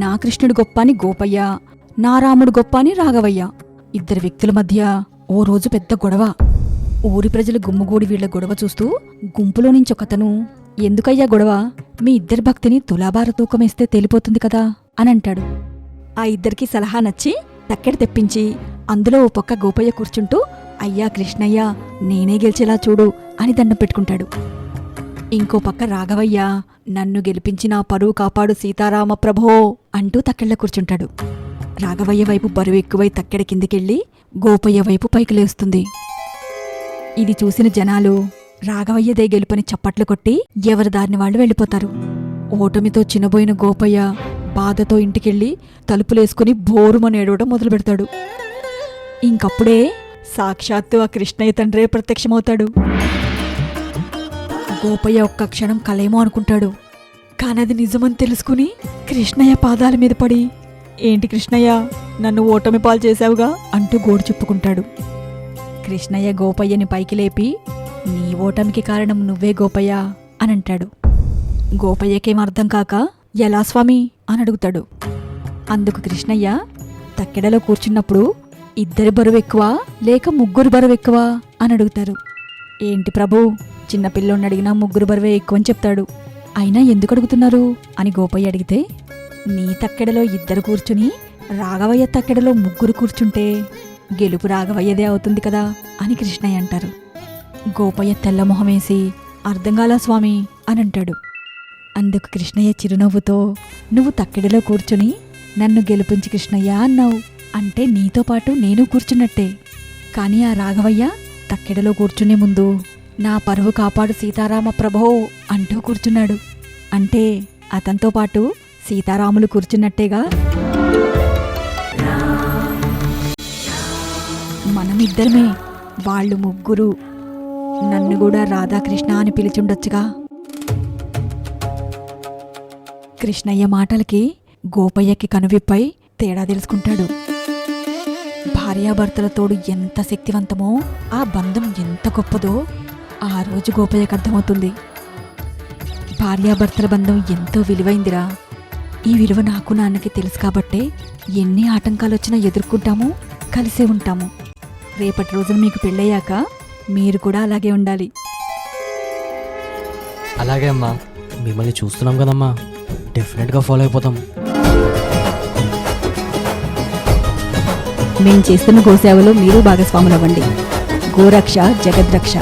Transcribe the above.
నా కృష్ణుడు గొప్ప అని గోపయ్య, నా రాముడు గొప్ప అని రాఘవయ్య. ఇద్దరు వ్యక్తుల మధ్య ఓ రోజు పెద్ద గొడవ. ఊరి ప్రజలు గుమ్ముగూడి వీళ్ల గొడవ చూస్తూ గుంపులో నుంచి ఒకతను, ఎందుకయ్యా గొడవ? మీ ఇద్దరి భక్తిని తులాభార తూకమేస్తే తేలిపోతుంది కదా అని అంటాడు. ఆ ఇద్దరికి సలహా నచ్చి తక్కెడ తెప్పించి అందులో ఓ పక్క గోపయ్య కూర్చుంటూ, అయ్యా కృష్ణయ్య, నేనే గెలిచేలా చూడు అని దండం పెట్టుకుంటాడు. ఇంకో పక్క రాఘవయ్య, నన్ను గెలిపించి నా పరువు కాపాడు సీతారామ ప్రభో అంటూ తక్కెళ్ళ కూర్చుంటాడు. రాఘవయ్య వైపు బరువు ఎక్కువై తక్కెడ కిందికెళ్ళి గోపయ్య వైపు పైకి లేస్తుంది. ఇది చూసిన జనాలు రాఘవయ్యదే గెలుపని చప్పట్లు కొట్టి ఎవరి దారిని వాళ్ళు వెళ్ళిపోతారు. ఓటమితో చిన్నబోయిన గోపయ్య బాధతో ఇంటికెళ్ళి తలుపులేసుకుని బోరుమని ఏడవడం మొదలు పెడతాడు. ఇంకప్పుడే సాక్షాత్తు ఆ కృష్ణయ్య తండ్రే ప్రత్యక్షమవుతాడు. గోపయ్య ఒక్క క్షణం కలేమో అనుకుంటాడు. కానది నిజమని తెలుసుకుని కృష్ణయ్య పాదాల మీద పడి, ఏంటి కృష్ణయ్య, నన్ను ఓటమి పాలు చేశావుగా అంటూ గోడు చెప్పుకుంటాడు. కృష్ణయ్య గోపయ్యని పైకి లేపి, నీ ఓటమికి కారణం నువ్వే గోపయ్య అని అంటాడు. గోపయ్యకేం అర్థం కాక, ఎలా స్వామి అని అడుగుతాడు. అందుకు కృష్ణయ్య, తక్కెడలో కూర్చున్నప్పుడు ఇద్దరి బరువు ఎక్కువ లేక ముగ్గురు బరువు ఎక్కువ అని అడుగుతారు. ఏంటి ప్రభు, చిన్నపిల్లోని అడిగినా ముగ్గురు బరువే ఎక్కువని చెప్తాడు. అయినా ఎందుకు అడుగుతున్నారు అని గోపయ్య అడిగితే, నీ తక్కెడలో ఇద్దరు కూర్చుని రాఘవయ్య తక్కెడలో ముగ్గురు కూర్చుంటే గెలుపు రాఘవయ్యదే అవుతుంది కదా అని కృష్ణయ్య అంటారు. గోపయ్య తెల్లమొహమేసి, అర్థంగాలా స్వామి అని అంటాడు. అందుకు కృష్ణయ్య చిరునవ్వుతో, నువ్వు తక్కెడలో కూర్చుని నన్ను గెలుపుంచి కృష్ణయ్య అన్నావు అంటే నీతో పాటు నేను కూర్చున్నట్టే. కానీ ఆ రాఘవయ్య తక్కెడలో కూర్చునే ముందు నా పరువు కాపాడు సీతారామ ప్రభో అంటూ కూర్చున్నాడు. అంటే అతనితో పాటు సీతారాములు కూర్చున్నట్టేగా. మనమిద్దరమే, వాళ్ళు ముగ్గురు. నన్ను కూడా రాధాకృష్ణ అని పిలిచుండొచ్చుగా. కృష్ణయ్య మాటలకి గోపయ్యకి కనువిప్పై తేడా తెలుసుకుంటాడు. భార్యాభర్తల తోడు ఎంత శక్తివంతమో, ఆ బంధం ఎంత గొప్పదో ఆ రోజు గోపయ్యకు అర్థమవుతుంది. భార్యాభర్తల బంధం ఎంతో విలువైందిరా. ఈ విలువ నాకు నాన్నకి తెలుసు కాబట్టే ఎన్ని ఆటంకాలొచ్చినా ఎదుర్కొంటాము, కలిసే ఉంటాము. రేపటి రోజున మీకు పెళ్ళయ్యాక మీరు కూడా అలాగే ఉండాలి. అలాగే అమ్మా, మిమ్మల్ని చూస్తున్నాం కదమ్మా, డెఫినెట్గా ఫాలో అయిపోతాం. మేం చేస్తున్న గోసేవలో మీరు భాగస్వాములవ్వండి. గోరక్ష జగద్రక్ష.